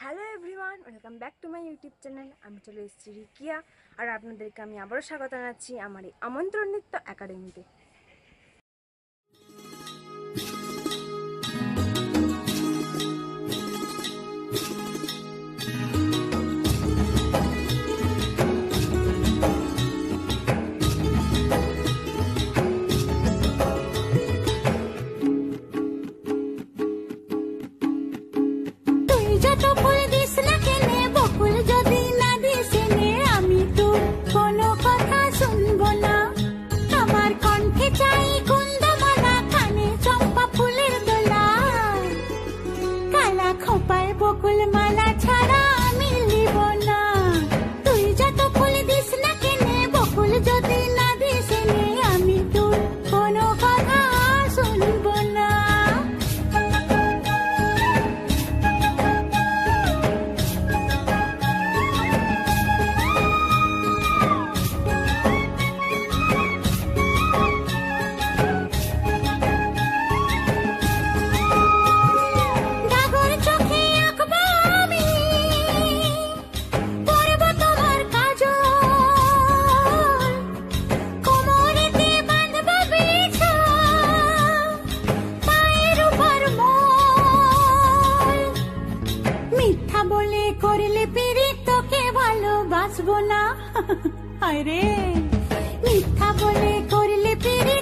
Hello everyone, welcome back to my YouTube channel. আমি চলে এসেছি রিকিয়া, আর আপনাদেরকে আমি আবারও স্বাগত জানাচ্ছি আমার এই আমন্ত্রণ নৃত্য একাডেমিতে। বকুল মালা ছাড়া আমি লিব না, তুই যত ফুল দিস না কেনে, বকুল যদি না দিস নে, আমি তোর কোনো কথা শুনব না। করলে পিরি তোকে ভালোবাসবো না, আরে মিথ্যা বলে করলে পিরি